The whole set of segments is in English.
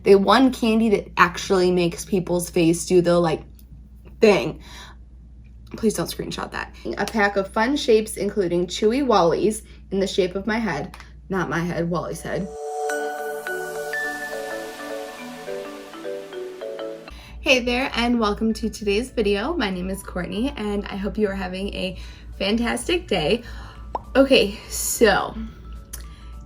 the one candy that actually makes people's face do the like thing. Please don't screenshot that. A pack of fun shapes including chewy Wallies in the shape of my head, not my head, Wally's head. Hey there and welcome to today's video. My name is Courtney and I hope you are having a fantastic day. Okay, so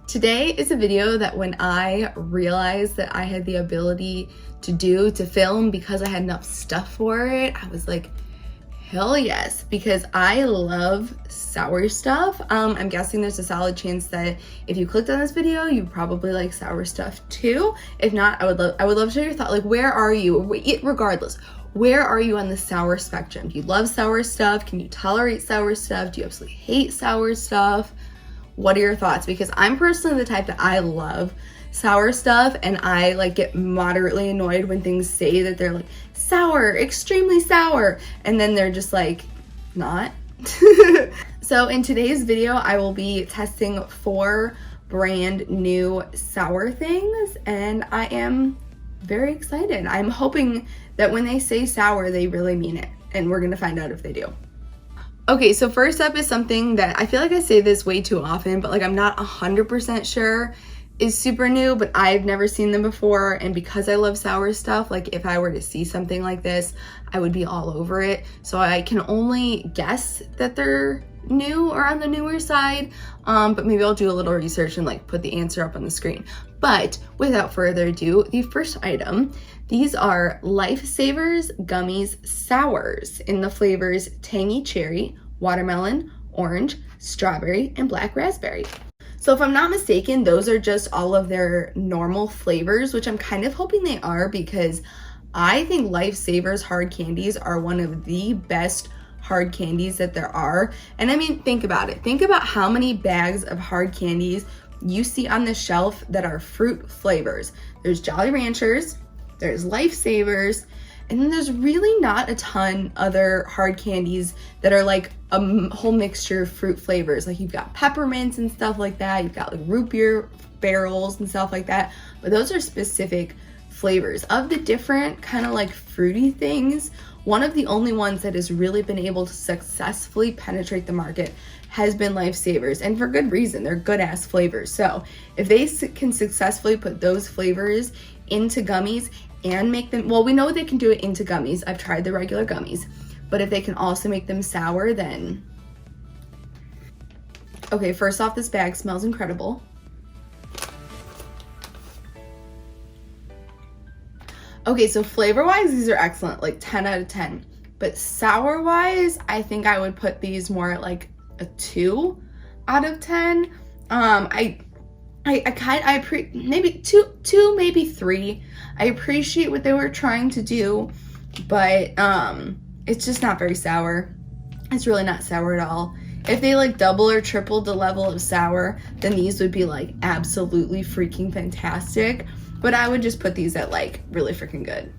today is a video that when I realized that I had the ability to film because I had enough stuff for it, I was like, hell yes, because I love sour stuff. I'm guessing there's a solid chance that if you clicked on this video, you probably like sour stuff too. If not, I would love to hear your thought. Like, where are you? Regardless, where are you on the sour spectrum? Do you love sour stuff? Can you tolerate sour stuff? Do you absolutely hate sour stuff? What are your thoughts? Because I'm personally the type that I love sour stuff, and I like get moderately annoyed when things say that they're like sour, extremely sour, and then they're just like not. So in today's video, I will be testing 4 brand new sour things, and I am very excited. I'm hoping that when they say sour, they really mean it, and we're gonna find out if they do. Okay, so first up is something that I feel like I say this way too often, but like I'm not 100% sure is super new, but I've never seen them before, and because I love sour stuff, like if I were to see something like this, I would be all over it. So I can only guess that they're new or on the newer side, but maybe I'll do a little research and like put the answer up on the screen. But without further ado, the first item, these are Lifesavers Gummies Sours in the flavors tangy cherry, watermelon, orange, strawberry, and black raspberry. So if I'm not mistaken, those are just all of their normal flavors, which I'm kind of hoping they are, because I think Lifesavers hard candies are one of the best hard candies that there are. And I mean, think about it. Think about how many bags of hard candies you see on the shelf that are fruit flavors. There's Jolly Ranchers, there's Lifesavers, and then there's really not a ton other hard candies that are like a whole mixture of fruit flavors. Like you've got peppermints and stuff like that. You've got like root beer barrels and stuff like that. But those are specific flavors. Of the different kind of like fruity things, one of the only ones that has really been able to successfully penetrate the market has been Lifesavers, and for good reason. They're good ass flavors. So if they can successfully put those flavors into gummies and make them, well, we know they can do it into gummies. I've tried the regular gummies, but if they can also make them sour, then okay. First off, this bag smells incredible. Okay, so flavor wise, these are excellent, like 10 out of 10. But sour wise, I think I would put these more at like a 2 out of 10. Maybe two, maybe 3. I appreciate what they were trying to do, but it's just not very sour. It's really not sour at all. If they like double or tripled the level of sour, then these would be like absolutely freaking fantastic. But I would just put these at like really freaking good.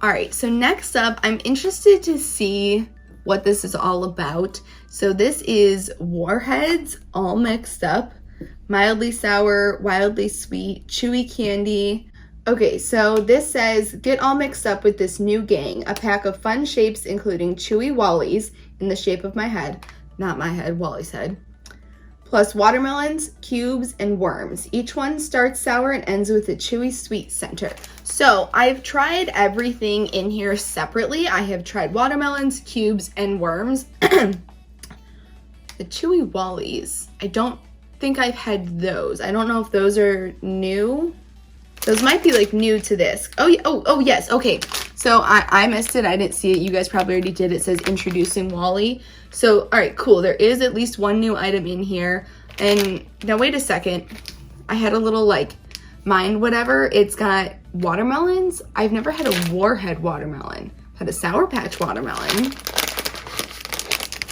All right, so next up, I'm interested to see what this is all about. So this is Warheads all mixed up. Mildly sour, wildly sweet, chewy candy. Okay, so this says, get all mixed up with this new gang. A pack of fun shapes including chewy Wallies in the shape of my head, not my head, Wally's head. Plus watermelons, cubes, and worms. Each one starts sour and ends with a chewy sweet center. So I've tried everything in here separately. I have tried watermelons, cubes, and worms. The chewy Wallies, I don't think I've had those. I don't know if those are new. Those might be like new to this. Oh yes, okay. So I missed it, I didn't see it. You guys probably already did. It says introducing Wally. So, all right, cool. There is at least one new item in here. And now wait a second. I had a little like mind whatever. It's got watermelons. I've never had a Warhead watermelon. I've had a Sour Patch watermelon.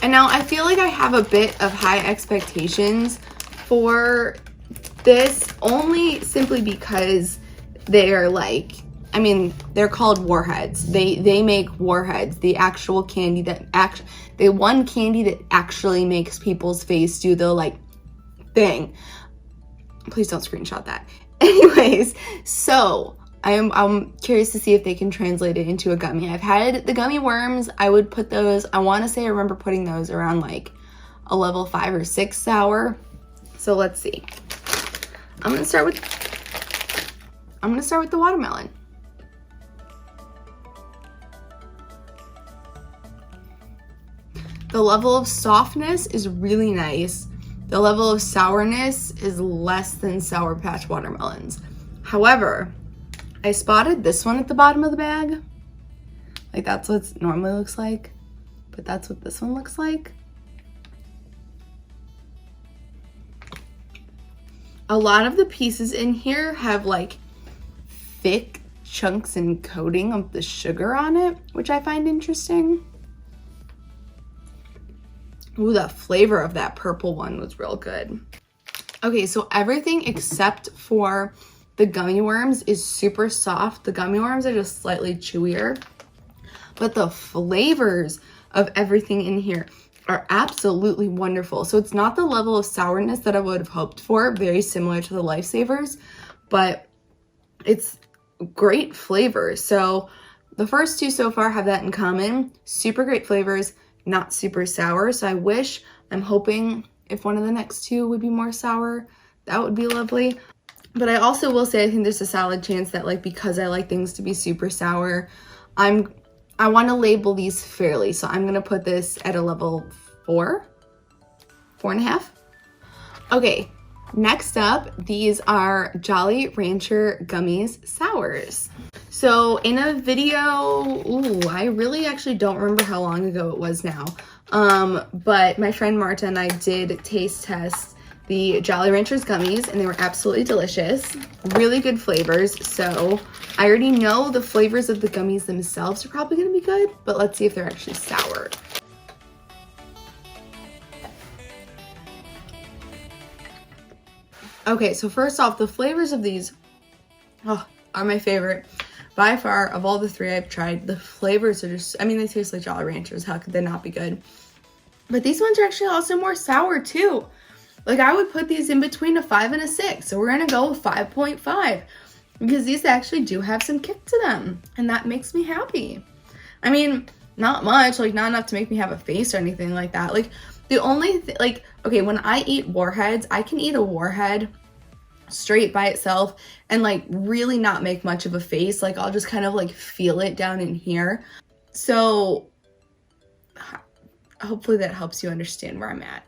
And now I feel like I have a bit of high expectations for this, only simply because they are like, I mean, they're called Warheads. They make Warheads, the actual candy that the one candy that actually makes people's face do the like thing. Please don't screenshot that. Anyways, so I'm curious to see if they can translate it into a gummy. I've had the gummy worms. I would put those, I want to say I remember putting those around like a level 5 or 6 sour. So let's see. I'm gonna start with the watermelon. The level of softness is really nice. The level of sourness is less than Sour Patch watermelons. However, I spotted this one at the bottom of the bag. Like that's what it normally looks like, but that's what this one looks like. A lot of the pieces in here have like thick chunks and coating of the sugar on it, which I find interesting. Ooh, the flavor of that purple one was real good. Okay, so everything except for the gummy worms is super soft. The gummy worms are just slightly chewier, but the flavors of everything in here are absolutely wonderful. So it's not the level of sourness that I would have hoped for, very similar to the Lifesavers, but it's great flavors. So the first two so far have that in common. Super great flavors, not super sour. So I'm hoping if one of the next two would be more sour, that would be lovely. But I also will say I think there's a solid chance that like because I like things to be super sour, I want to label these fairly. So I'm going to put this at a level 4.5. Okay, next up, these are Jolly Rancher Gummies Sours. So in a video, I really actually don't remember how long ago it was now. But my friend Marta and I did taste test the Jolly Ranchers gummies, and they were absolutely delicious. Really good flavors. So I already know the flavors of the gummies themselves are probably gonna be good, but let's see if they're actually sour. Okay, so first off, the flavors of these are my favorite by far of all the three I've tried. The flavors are just, I mean, they taste like Jolly Ranchers. How could they not be good? But these ones are actually also more sour too. Like I would put these in between a 5 and a 6. So we're gonna go with 5.5 because these actually do have some kick to them, and that makes me happy. I mean, not much, like not enough to make me have a face or anything like that. Like the only okay, when I eat Warheads, I can eat a Warhead straight by itself and like really not make much of a face. Like I'll just kind of like feel it down in here. So hopefully that helps you understand where I'm at.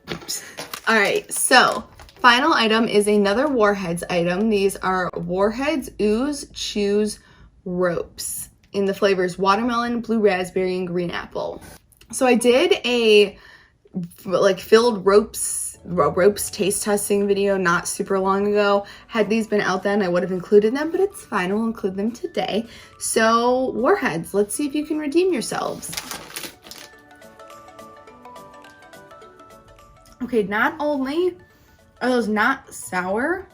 All right, so final item is another Warheads item. These are Warheads Ooze Chews Ropes in the flavors watermelon, blue raspberry, and green apple. So I did a like filled ropes taste testing video not super long ago. Had these been out then, I would have included them, but it's fine, we'll include them today. So Warheads, let's see if you can redeem yourselves. Okay, not only are those not sour,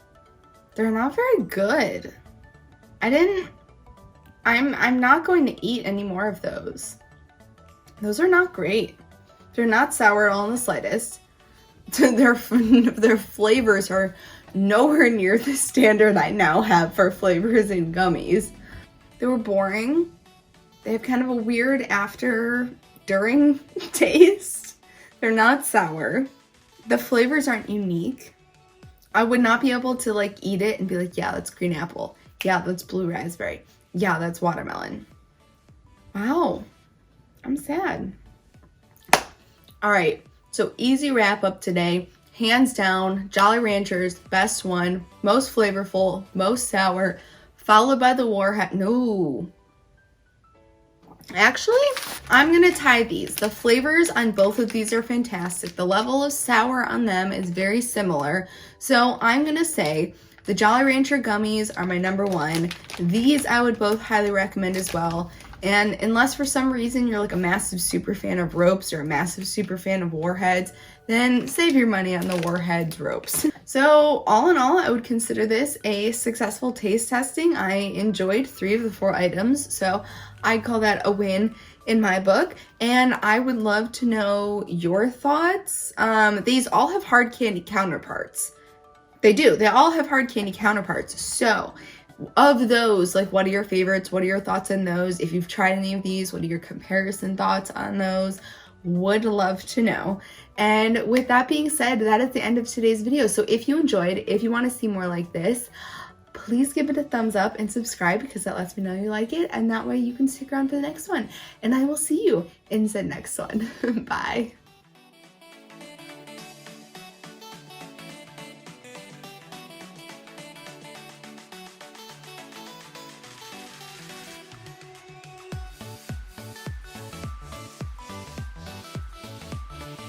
they're not very good. I'm not going to eat any more of those. Those are not great. They're not sour at all in the slightest. Their flavors are nowhere near the standard I now have for flavors in gummies. They were boring. They have kind of a weird during taste. They're not sour. The flavors aren't unique. I would not be able to like eat it and be like, yeah, that's green apple. Yeah, that's blue raspberry. Yeah, that's watermelon. Wow, I'm sad. All right, so easy wrap up today. Hands down, Jolly Ranchers, best one, most flavorful, most sour, followed by the Warhead. No. Actually, I'm going to tie these. The flavors on both of these are fantastic. The level of sour on them is very similar. So I'm going to say the Jolly Rancher gummies are my number one. These I would both highly recommend as well. And unless for some reason you're like a massive super fan of ropes or a massive super fan of Warheads, then save your money on the Warheads ropes. So all in all, I would consider this a successful taste testing. I enjoyed 3 of the 4 items, so I'd call that a win in my book. And I would love to know your thoughts. These all have hard candy counterparts. They do. They all have hard candy counterparts. So of those, like, what are your favorites? What are your thoughts on those? If you've tried any of these, what are your comparison thoughts on those? Would love to know. And with that being said, that is the end of today's video. So if you enjoyed, if you want to see more like this, please give it a thumbs up and subscribe, because that lets me know you like it, and that way you can stick around for the next one. And I will see you in the next one. Bye.